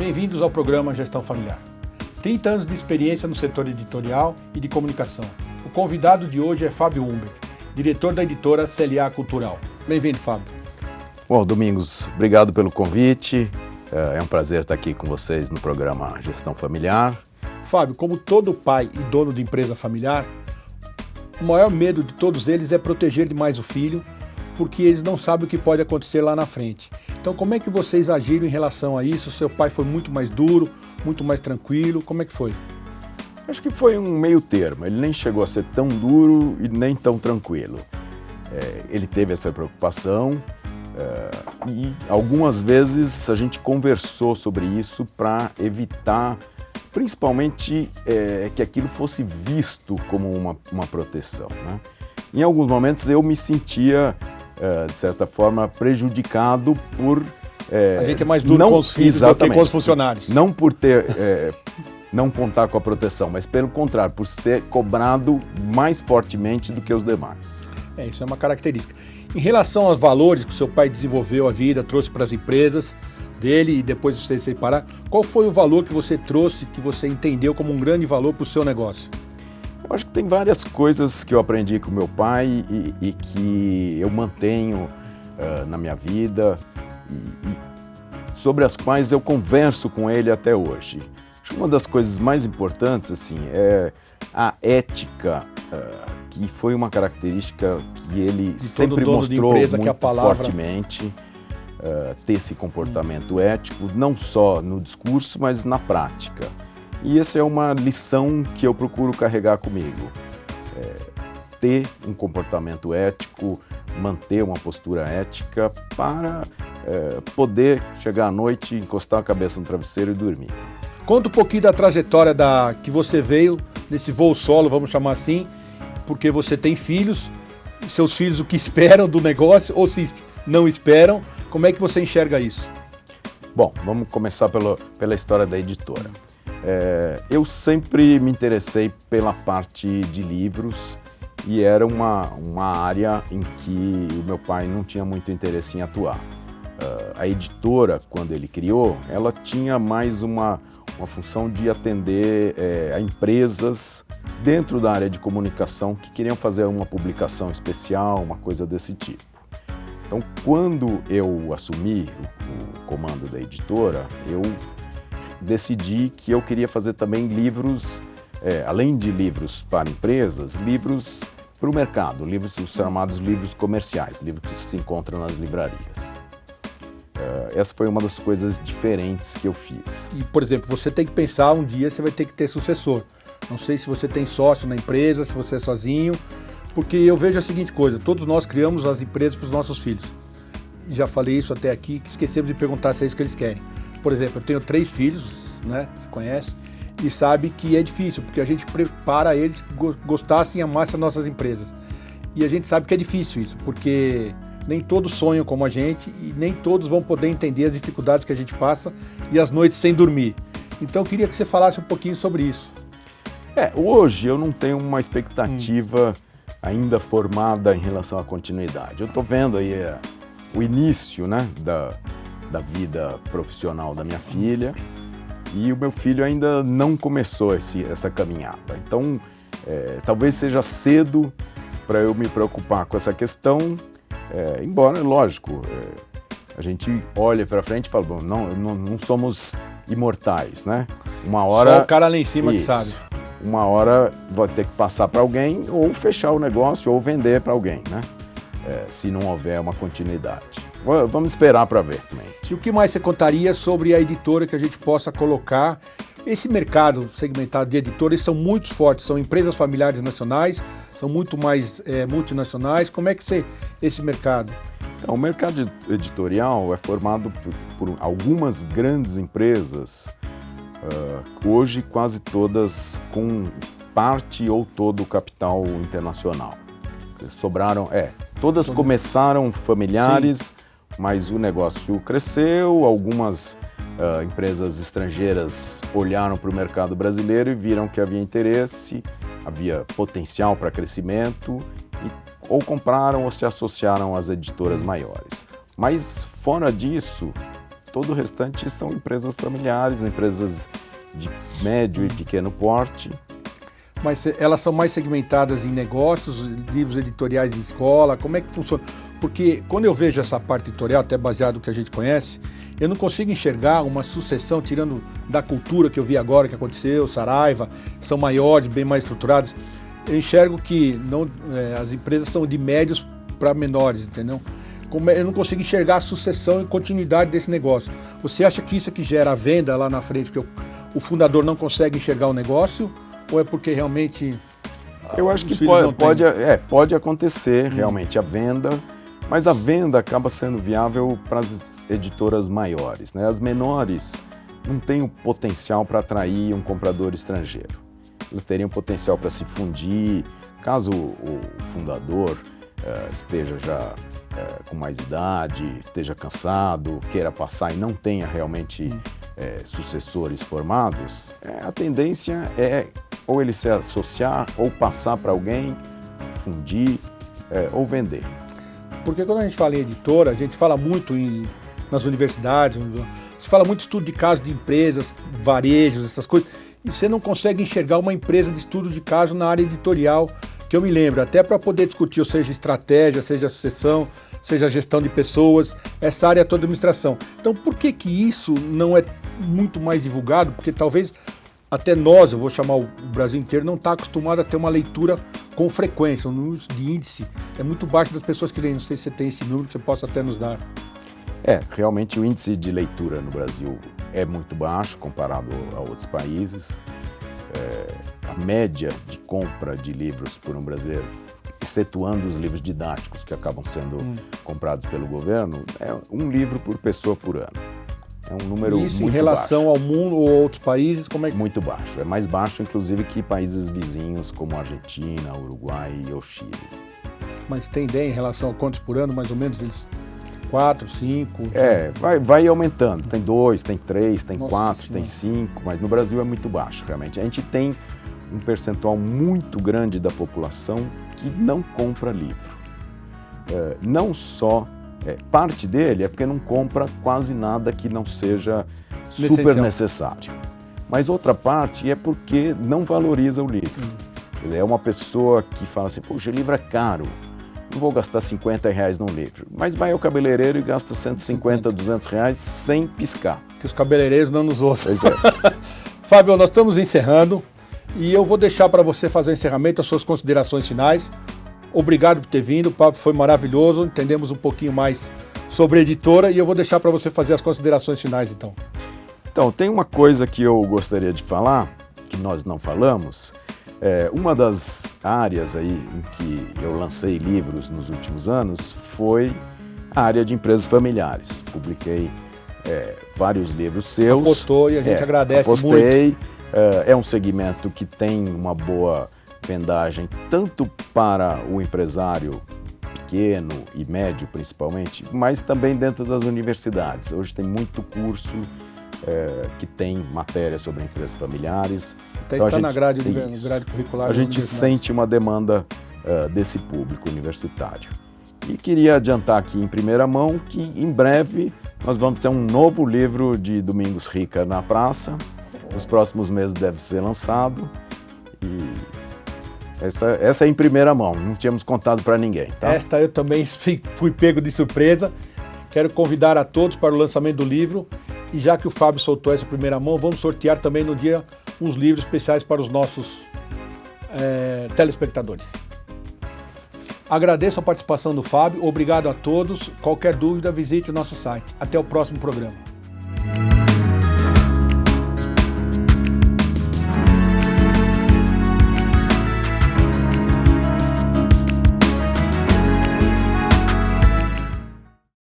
Bem-vindos ao programa Gestão Familiar. 30 anos de experiência no setor editorial e de comunicação. O convidado de hoje é Fábio Humbert, diretor da editora CLA Cultural. Bem-vindo, Fábio. Bom, Domingos, obrigado pelo convite. É um prazer estar aqui com vocês no programa Gestão Familiar. Fábio, como todo pai e dono de empresa familiar, o maior medo de todos eles é proteger demais o filho, porque eles não sabem o que pode acontecer lá na frente. Então, como é que vocês agiram em relação a isso? Seu pai foi muito mais duro, muito mais tranquilo, como é que foi? Acho que foi um meio termo, ele nem chegou a ser tão duro e nem tão tranquilo. Ele teve essa preocupação e algumas vezes a gente conversou sobre isso para evitar, principalmente, que aquilo fosse visto como uma proteção, né? Em alguns momentos eu me sentia, de certa forma, prejudicado por... a gente é mais duro com os filhos do que com os funcionários. Não por ter... não contar com a proteção, mas pelo contrário, por ser cobrado mais fortemente do que os demais. Isso é uma característica. Em relação aos valores que seu pai desenvolveu a vida, trouxe para as empresas dele e depois de você se separar, qual foi o valor que você trouxe, que você entendeu como um grande valor para o seu negócio? Eu acho que tem várias coisas que eu aprendi com meu pai e que eu mantenho na minha vida e sobre as quais eu converso com ele até hoje. Acho que uma das coisas mais importantes assim, é a ética, que foi uma característica que ele sempre mostrou muito fortemente, ter esse comportamento ético, não só no discurso, mas na prática. E essa é uma lição que eu procuro carregar comigo. Ter um comportamento ético, manter uma postura ética para poder chegar à noite, encostar a cabeça no travesseiro e dormir. Conta um pouquinho da trajetória que você veio nesse voo solo, vamos chamar assim, porque você tem filhos, seus filhos o que esperam do negócio ou se não esperam, como é que você enxerga isso? Bom, vamos começar pela história da editora. Eu sempre me interessei pela parte de livros e era uma área em que o meu pai não tinha muito interesse em atuar. A editora, quando ele criou, ela tinha mais uma função de atender a empresas dentro da área de comunicação que queriam fazer uma publicação especial, uma coisa desse tipo. Então, quando eu assumi o comando da editora, eu decidi que eu queria fazer também livros, além de livros para empresas, livros para o mercado, os chamados livros comerciais, livros que se encontram nas livrarias. Essa foi uma das coisas diferentes que eu fiz. E, por exemplo, você tem que pensar, um dia você vai ter que ter sucessor. Não sei se você tem sócio na empresa, se você é sozinho, porque eu vejo a seguinte coisa, todos nós criamos as empresas para os nossos filhos. Já falei isso até aqui, que esquecemos de perguntar se é isso que eles querem. Por exemplo, eu tenho 3 filhos, né, você conhece, e sabe que é difícil, porque a gente prepara eles que gostassem e amassem as nossas empresas. E a gente sabe que é difícil isso, porque nem todos sonham como a gente e nem todos vão poder entender as dificuldades que a gente passa e as noites sem dormir. Então eu queria que você falasse um pouquinho sobre isso. Hoje eu não tenho uma expectativa ainda formada em relação à continuidade. Eu estou vendo aí o início, né, da vida profissional da minha filha e o meu filho ainda não começou essa caminhada. Então, talvez seja cedo para eu me preocupar com essa questão, embora, lógico, a gente olha para frente e fala, bom, não somos imortais, né? Uma hora... Só o cara lá em cima que sabe. Uma hora vai ter que passar para alguém ou fechar o negócio ou vender para alguém, né? Se não houver uma continuidade. Vamos esperar para ver também. E o que mais você contaria sobre a editora que a gente possa colocar? Esse mercado segmentado de editores são muito fortes, são empresas familiares nacionais, são muito mais multinacionais. Como é que esse mercado? Então, o mercado editorial é formado por algumas grandes empresas, hoje quase todas com parte ou todo o capital internacional. Todas começaram familiares, sim, mas o negócio cresceu, algumas empresas estrangeiras olharam para o mercado brasileiro e viram que havia interesse, havia potencial para crescimento, ou compraram ou se associaram às editoras maiores. Mas fora disso, todo o restante são empresas familiares, empresas de médio e pequeno porte. Mas elas são mais segmentadas em negócios, livros editoriais de escola, como é que funciona? Porque quando eu vejo essa parte editorial, até baseado no que a gente conhece, eu não consigo enxergar uma sucessão, tirando da cultura que eu vi agora, que aconteceu, Saraiva, são maiores, bem mais estruturadas. Eu enxergo que as empresas são de médios para menores, entendeu? Eu não consigo enxergar a sucessão e continuidade desse negócio. Você acha que isso é que gera a venda lá na frente, porque o fundador não consegue enxergar o negócio? Ou é porque realmente... Eu acho que pode acontecer realmente a venda, mas a venda acaba sendo viável para as editoras maiores, né? As menores não têm o potencial para atrair um comprador estrangeiro. Eles teriam potencial para se fundir, caso o fundador esteja já com mais idade, esteja cansado, queira passar e não tenha realmente sucessores formados, a tendência é ou ele se associar, ou passar para alguém, fundir ou vender. Porque quando a gente fala em editora, a gente fala muito nas universidades, se fala muito de estudo de caso de empresas, varejos, essas coisas, e você não consegue enxergar uma empresa de estudo de caso na área editorial, que eu me lembro, até para poder discutir, ou seja, estratégia, seja sucessão, seja gestão de pessoas, essa área toda de administração. Então, por que isso não é muito mais divulgado? Porque talvez até nós, eu vou chamar o Brasil inteiro, não está acostumado a ter uma leitura com frequência, o número de índice é muito baixo das pessoas que leem. Não sei se você tem esse número que você possa até nos dar. Realmente o índice de leitura no Brasil é muito baixo comparado a outros países. A média de compra de livros por um brasileiro, excetuando os livros didáticos que acabam sendo comprados pelo governo, é um livro por pessoa por ano. É um número muito baixo. Isso em relação ao mundo ou outros países, como é que... Muito baixo. É mais baixo, inclusive, que países vizinhos como a Argentina, Uruguai ou Chile. Mas tem ideia em relação a quantos por ano, mais ou menos? Eles 4, 5? Vai aumentando. Tem 2, tem 3, tem 4, tem 5, mas no Brasil é muito baixo, realmente. A gente tem um percentual muito grande da população que não compra livro. Não só... parte dele é porque não compra quase nada que não seja super necessário. Mas outra parte é porque não valoriza o livro. Quer dizer, é uma pessoa que fala assim, poxa, o livro é caro, não vou gastar R$50 num livro. Mas vai ao cabeleireiro e gasta 150, 200 reais sem piscar. Que os cabeleireiros não nos ouçam. Pois é. Fábio, nós estamos encerrando e eu vou deixar para você fazer o encerramento, as suas considerações finais. Obrigado por ter vindo, o papo foi maravilhoso, entendemos um pouquinho mais sobre a editora e eu vou deixar para você fazer as considerações finais, então. Então, tem uma coisa que eu gostaria de falar, que nós não falamos. Uma das áreas aí em que eu lancei livros nos últimos anos foi a área de empresas familiares. Publiquei vários livros seus. Apostou e a gente agradece muito. Apostei, é um segmento que tem uma boa vendagem tanto para o empresário pequeno e médio principalmente, mas também dentro das universidades. Hoje tem muito curso que tem matéria sobre empresas familiares. Até então, está na grade curricular. A gente sente uma demanda desse público universitário. E queria adiantar aqui em primeira mão que em breve nós vamos ter um novo livro de Domingos Rica na praça. Nos próximos meses deve ser lançado. E essa é em primeira mão, não tínhamos contado para ninguém. Tá? Esta eu também fui pego de surpresa. Quero convidar a todos para o lançamento do livro. E já que o Fábio soltou essa primeira mão, vamos sortear também no dia uns livros especiais para os nossos telespectadores. Agradeço a participação do Fábio, obrigado a todos. Qualquer dúvida, visite o nosso site. Até o próximo programa.